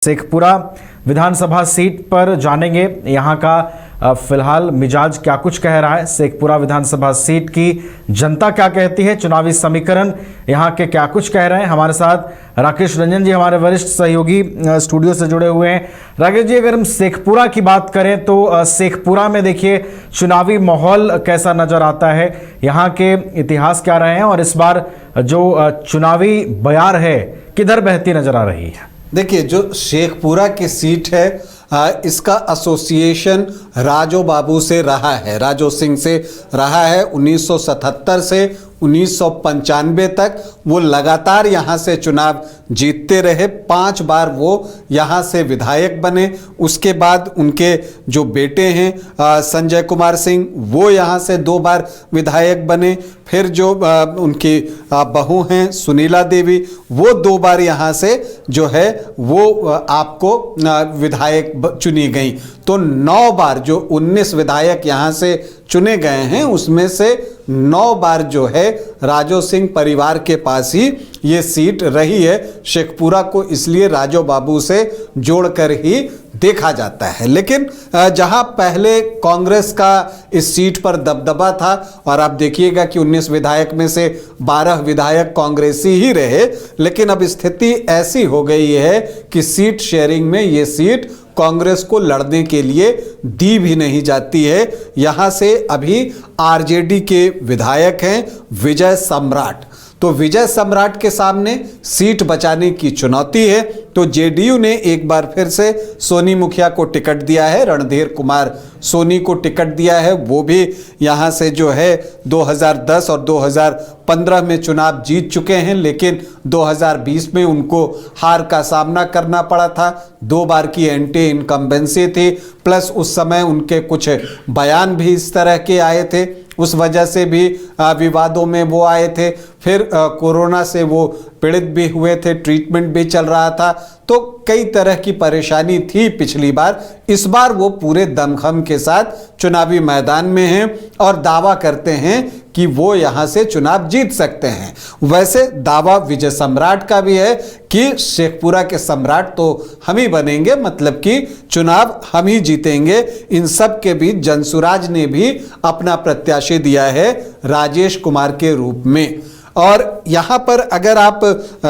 शेखपुरा विधानसभा seat पर जानेंगे यहाँ का फिलहाल मिजाज क्या कुछ कह रहा है। शेखपुरा विधानसभा सीट की जनता क्या कहती है, चुनावी समीकरण यहाँ के क्या कुछ कह रहे हैं। हमारे साथ राकेश रंजन जी हमारे वरिष्ठ सहयोगी स्टूडियो से जुड़े हुए हैं। राकेश जी, अगर हम शेखपुरा की बात करें तो शेखपुरा में देखिए चुनावी माहौल कैसा नजर आता है, यहाँ के इतिहास क्या रहे हैं और इस बार जो चुनावी बयार है किधर बहती नजर आ रही है। देखिए, जो शेखपुरा की सीट है इसका एसोसिएशन राजो बाबू से रहा है, राजो सिंह से रहा है। 1977 से 1995 तक वो लगातार यहाँ से चुनाव जीतते रहे। 5 बार वो यहाँ से विधायक बने। उसके बाद उनके जो बेटे हैं संजय कुमार सिंह, वो यहाँ से 2 बार विधायक बने। फिर जो उनकी बहू हैं सुनीला देवी, वो 2 बार यहाँ से जो है वो आपको विधायक चुनी गई। तो 9 बार जो 19 विधायक यहाँ से चुने गए हैं उसमें से 9 बार जो है राजो सिंह परिवार के पास ही ये सीट रही है। शेखपुरा को इसलिए राजो बाबू से जोड़कर ही देखा जाता है। लेकिन जहां पहले कांग्रेस का इस सीट पर दबदबा था, और आप देखिएगा कि 19 विधायक में से 12 विधायक कांग्रेसी ही रहे, लेकिन अब स्थिति ऐसी हो गई है कि सीट शेयरिंग में ये सीट कांग्रेस को लड़ने के लिए दी भी नहीं जाती है। यहां से अभी आरजेडी के विधायक हैं विजय सम्राट, तो विजय सम्राट के सामने सीट बचाने की चुनौती है। तो जेडीयू ने एक बार फिर से सोनी मुखिया को टिकट दिया है, रणधीर कुमार सोनी को टिकट दिया है। वो भी यहाँ से जो है 2010 और 2015 में चुनाव जीत चुके हैं, लेकिन 2020 में उनको हार का सामना करना पड़ा था। 2 बार की एंटी इनकम्बेंसी थी, प्लस उस समय उनके कुछ बयान भी इस तरह के आए थे, उस वजह से भी विवादों में वो आए थे। फिर कोरोना से वो पीड़ित भी हुए थे, ट्रीटमेंट भी चल रहा था, तो कई तरह की परेशानी थी पिछली बार। इस बार वो पूरे दमखम के साथ चुनावी मैदान में हैं और दावा करते हैं कि वो यहाँ से चुनाव जीत सकते हैं। वैसे दावा विजय सम्राट का भी है कि शेखपुरा के सम्राट तो हम ही बनेंगे, मतलब कि चुनाव हम ही जीतेंगे। इन सब के बीच जनसुराज ने भी अपना प्रत्याशी दिया है राजेश कुमार के रूप में। और यहाँ पर अगर आप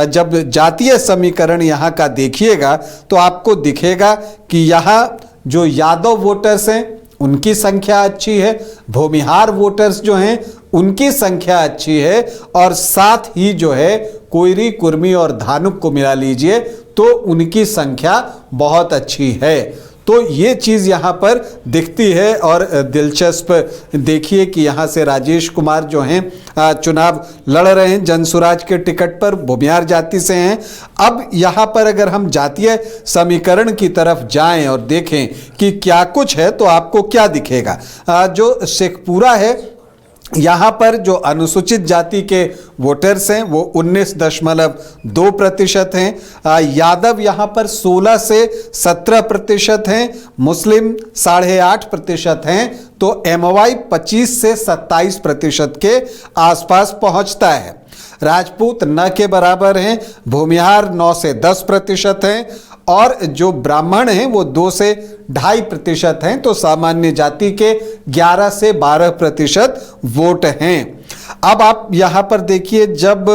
जब जातीय समीकरण यहाँ का देखिएगा तो आपको दिखेगा कि यहाँ जो यादव वोटर्स हैं उनकी संख्या अच्छी है, भूमिहार वोटर्स जो हैं उनकी संख्या अच्छी है, और साथ ही जो है कोयरी, कुर्मी और धानुक को मिला लीजिए तो उनकी संख्या बहुत अच्छी है। तो ये चीज़ यहाँ पर दिखती है। और दिलचस्प देखिए कि यहाँ से राजेश कुमार जो हैं चुनाव लड़ रहे हैं जनसुराज के टिकट पर, भूमिहार जाति से हैं। अब यहाँ पर अगर हम जातीय समीकरण की तरफ जाएं और देखें कि क्या कुछ है तो आपको क्या दिखेगा। जो शेखपुरा है यहाँ पर जो अनुसूचित जाति के वोटर्स हैं वो 19.2% हैं। यादव यहाँ पर 16 से 17% हैं, मुस्लिम 8.5% हैं, तो एमवाई 25 से 27% के आसपास पहुँचता है। राजपूत न के बराबर हैं, भूमिहार 9 से 10% हैं, और जो ब्राह्मण हैं वो 2 से 2.5% हैं। तो सामान्य जाति के 11 से 12% वोट हैं। अब आप यहाँ पर देखिए, जब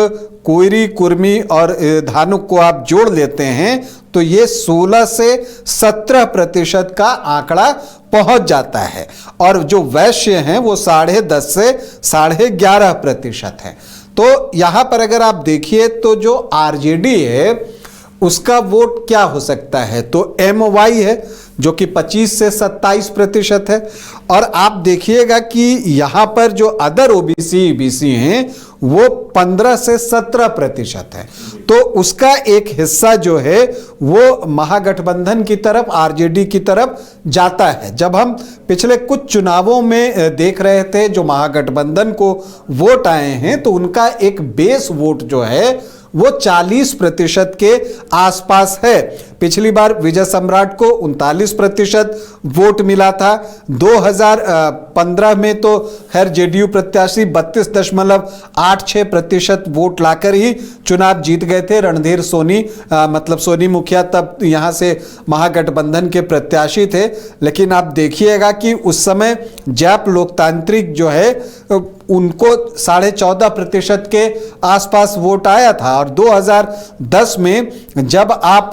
कोयरी, कुर्मी और धानुक को आप जोड़ लेते हैं तो ये 16 से 17% का आंकड़ा पहुंच जाता है, और जो वैश्य हैं वो 10.5 से 11.5% है। तो यहाँ पर अगर आप देखिए तो जो आरजेडी है उसका वोट क्या हो सकता है, तो एमवाई है जो कि 25 से 27% है। और आप देखिएगा कि यहाँ पर जो अदर ओबीसी हैं वो 15 से 17% है। तो उसका एक हिस्सा जो है वो महागठबंधन की तरफ, आरजेडी की तरफ जाता है। जब हम पिछले कुछ चुनावों में देख रहे थे जो महागठबंधन को वोट आए हैं तो उनका एक बेस वोट जो है वो 40% के आसपास है। पिछली बार विजय सम्राट को 39% वोट मिला था। 2015 में तो खैर जेडीयू प्रत्याशी 32.86% वोट लाकर ही चुनाव जीत गए थे। रणधीर सोनी मतलब सोनी मुखिया तब यहां से महागठबंधन के प्रत्याशी थे। लेकिन आप देखिएगा कि उस समय जैप लोकतांत्रिक जो है उनको 14.5% के आसपास वोट आया था। और 2010 में जब आप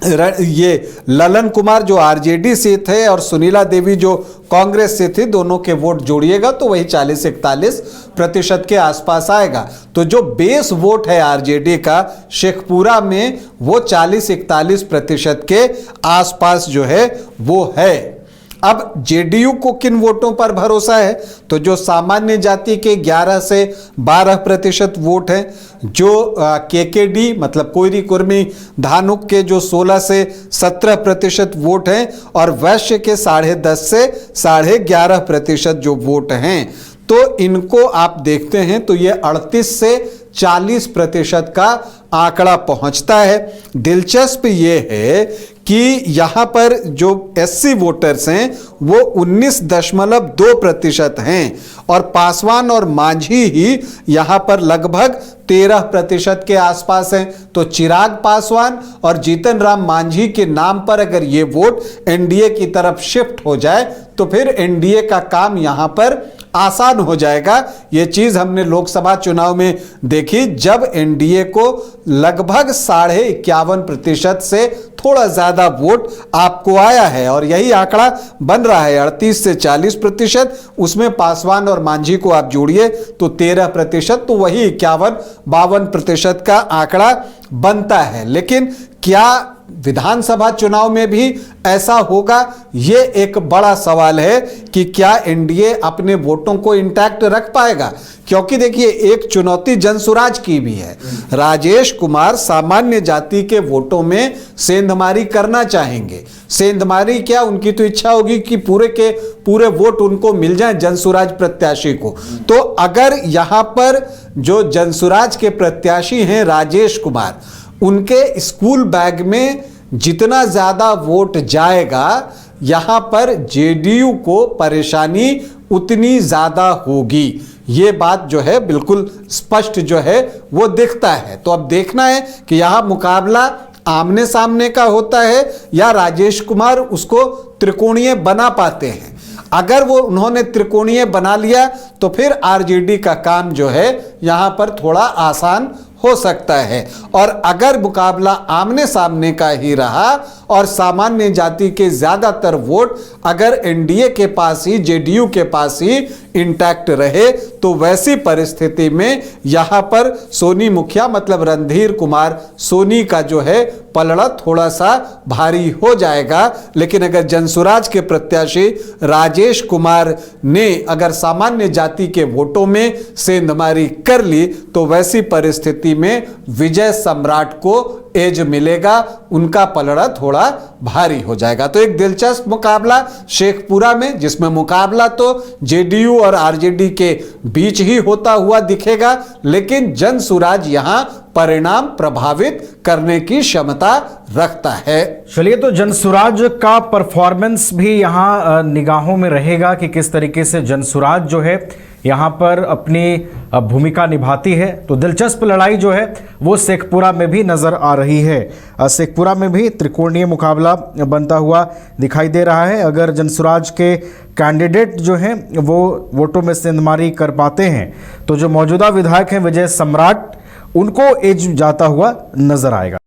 ये ललन कुमार जो आरजेडी से थे और सुनीला देवी जो कांग्रेस से थे, दोनों के वोट जोड़िएगा तो वही 40-41% के आसपास आएगा। तो जो बेस वोट है आरजेडी का शेखपुरा में वो 40-41% के आसपास जो है वो है। अब जेडीयू को किन वोटों पर भरोसा है? तो जो सामान्य जाति के 11 से 12% वोट हैं, जो केकेडी मतलब कोयरी कुर्मी धानुक के जो 16 से 17% वोट हैं और वैश्य के 10.5 से 11.5% जो वोट हैं। तो इनको आप देखते हैं तो ये 38 से 40% का आंकड़ा पहुंचता है। दिलचस्प ये है कि यहां पर जो एससी वोटर्स हैं वो 19.2% हैं और पासवान और मांझी ही यहां पर लगभग 13% के आसपास हैं। तो चिराग पासवान और जीतन राम मांझी के नाम पर अगर ये वोट एनडीए की तरफ शिफ्ट हो जाए तो फिर एनडीए का काम यहां पर आसान हो जाएगा। यह चीज हमने लोकसभा चुनाव में देखी जब एनडीए को लगभग 51.5% से थोड़ा ज्यादा वोट आपको आया है और यही आंकड़ा बन रहा है 38 से 40%। उसमें पासवान और मांझी को आप जोड़िए तो 13%, तो वही 51-52% का आंकड़ा बनता है। लेकिन क्या विधानसभा चुनाव में भी ऐसा होगा? यह एक बड़ा सवाल है कि क्या एनडीए अपने वोटों को इंटैक्ट रख पाएगा। क्योंकि देखिए एक चुनौती जनसुराज की भी है। राजेश कुमार सामान्य जाति के वोटों में सेंधमारी करना चाहेंगे। सेंधमारी क्या, उनकी तो इच्छा होगी कि पूरे के पूरे वोट उनको मिल जाए जनसुराज प्रत्याशी को। तो अगर यहां पर जो जनसुराज के प्रत्याशी हैं राजेश कुमार, उनके स्कूल बैग में जितना ज्यादा वोट जाएगा यहां पर जेडीयू को परेशानी उतनी ज्यादा होगी। ये बात जो है बिल्कुल स्पष्ट जो है वो दिखता है। तो अब देखना है कि यहां मुकाबला आमने सामने का होता है या राजेश कुमार उसको त्रिकोणीय बना पाते हैं। अगर वो उन्होंने त्रिकोणीय बना लिया तो फिर आरजेडी का काम जो है यहां पर थोड़ा आसान हो सकता है। और अगर मुकाबला आमने सामने का ही रहा और सामान्य जाति के ज्यादातर वोट अगर एनडीए के पास ही, जेडीयू के पास ही इंटैक्ट रहे तो वैसी परिस्थिति में यहां पर सोनी मुखिया मतलब रणधीर कुमार सोनी का जो है पलड़ा थोड़ा सा भारी हो जाएगा। लेकिन अगर जनसुराज के प्रत्याशी राजेश कुमार ने अगर सामान्य जाति के वोटों में सेंधमारी कर ली तो वैसी परिस्थिति में विजय सम्राट को एज मिलेगा, उनका पलड़ा थोड़ा भारी हो जाएगा। तो एक दिलचस्प मुकाबला शेखपुरा में, जिसमें मुकाबला तो जेडीयू और आरजेडी के बीच ही होता हुआ दिखेगा, लेकिन जनसुराज यहां परिणाम प्रभावित करने की क्षमता रखता है। चलिए, तो जनसुराज का परफॉर्मेंस भी यहां निगाहों में रहेगा कि किस तरीके से जनसुराज जो है यहाँ पर अपनी भूमिका निभाती है। तो दिलचस्प लड़ाई जो है वो शेखपुरा में भी नज़र आ रही है। शेखपुरा में भी त्रिकोणीय मुकाबला बनता हुआ दिखाई दे रहा है। अगर जनसुराज के कैंडिडेट जो हैं वो वोटों में सेंधमारी कर पाते हैं तो जो मौजूदा विधायक हैं विजय सम्राट, उनको एज जाता हुआ नजर आएगा।